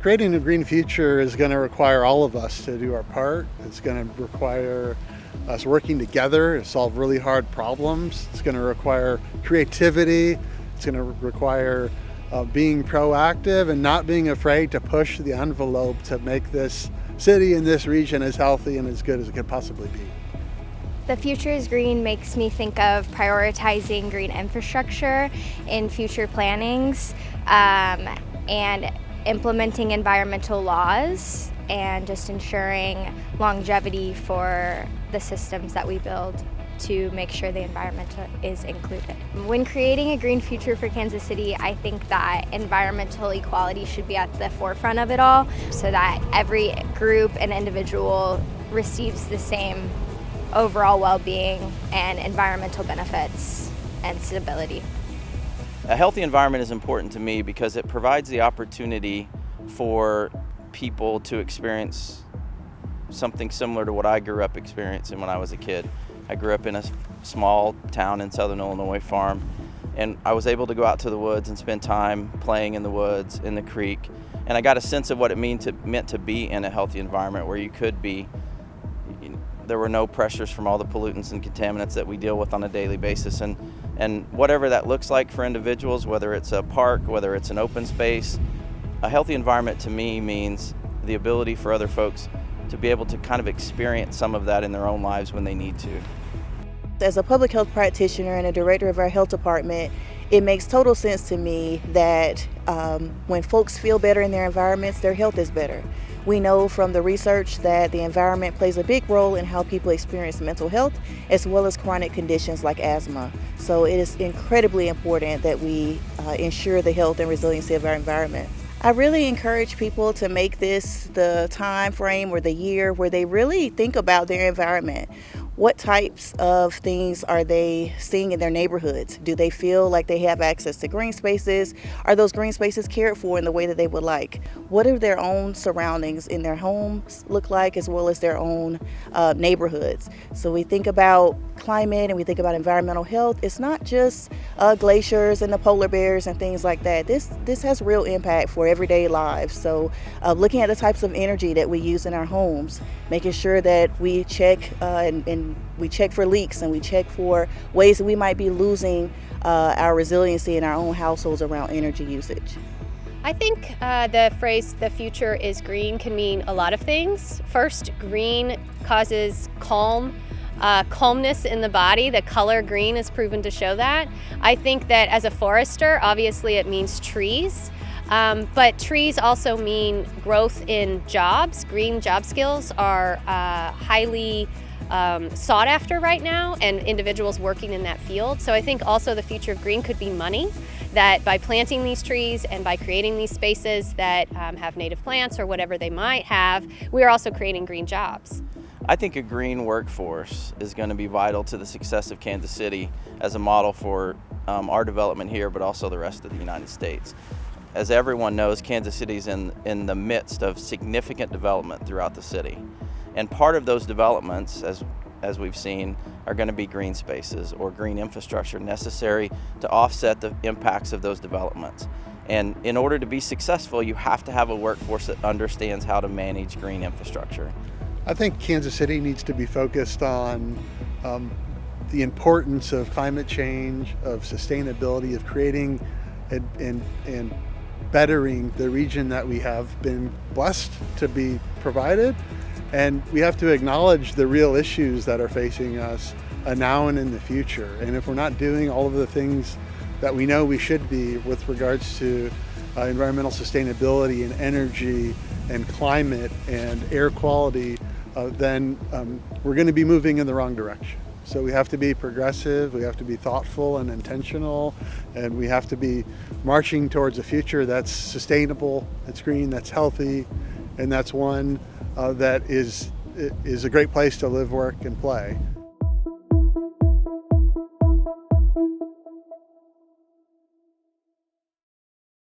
Creating a green future is going to require all of us to do our part. It's going to require us working together to solve really hard problems. It's going to require creativity. It's going to require being proactive and not being afraid to push the envelope to make this city and this region as healthy and as good as it could possibly be. The Future is Green makes me think of prioritizing green infrastructure in future plannings and implementing environmental laws and just ensuring longevity for the systems that we build to make sure the environment is included. When creating a green future for Kansas City, I think that environmental equality should be at the forefront of it all so that every group and individual receives the same overall well-being and environmental benefits and stability. A healthy environment is important to me because it provides the opportunity for people to experience something similar to what I grew up experiencing when I was a kid. I grew up in a small town in southern Illinois, farm, and I was able to go out to the woods and spend time playing in the woods, in the creek, and I got a sense of what it meant to be in a healthy environment where you could be. There were no pressures from all the pollutants and contaminants that we deal with on a daily basis, and whatever that looks like for individuals, whether it's a park, whether it's an open space, a healthy environment to me means the ability for other folks to be able to kind of experience some of that in their own lives when they need to. As a public health practitioner and a director of our health department, it makes total sense to me that when folks feel better in their environments, their health is better. We know from the research that the environment plays a big role in how people experience mental health as well as chronic conditions like asthma. So it is incredibly important that we ensure the health and resiliency of our environment. I really encourage people to make this the time frame or the year where they really think about their environment. What types of things are they seeing in their neighborhoods? Do they feel like they have access to green spaces? Are those green spaces cared for in the way that they would like? What do their own surroundings in their homes look like, as well as their own neighborhoods? So we think about climate and we think about environmental health. It's not just glaciers and the polar bears and things like that. This has real impact for everyday lives. So looking at the types of energy that we use in our homes, making sure that we check and we check for leaks and we check for ways that we might be losing our resiliency in our own households around energy usage. I think the phrase "the future is green" can mean a lot of things. First, green causes calmness in the body. The color green is proven to show that. I think that as a forester, obviously it means trees. But trees also mean growth in jobs. Green job skills are highly sought after right now, and individuals working in that field. So I think also the future of green could be money, that by planting these trees and by creating these spaces that have native plants or whatever they might have, we are also creating green jobs. I think a green workforce is going to be vital to the success of Kansas City as a model for our development here, but also the rest of the United States. As everyone knows, Kansas City is in the midst of significant development throughout the city. And part of those developments, as we've seen, are going to be green spaces or green infrastructure necessary to offset the impacts of those developments. And in order to be successful, you have to have a workforce that understands how to manage green infrastructure. I think Kansas City needs to be focused on the importance of climate change, of sustainability, of creating and bettering the region that we have been blessed to be provided. And we have to acknowledge the real issues that are facing us now and in the future. And if we're not doing all of the things that we know we should be with regards to environmental sustainability and energy and climate and air quality, then we're going to be moving in the wrong direction. So we have to be progressive, we have to be thoughtful and intentional, and we have to be marching towards a future that's sustainable, that's green, that's healthy, and that's one that is a great place to live, work, and play.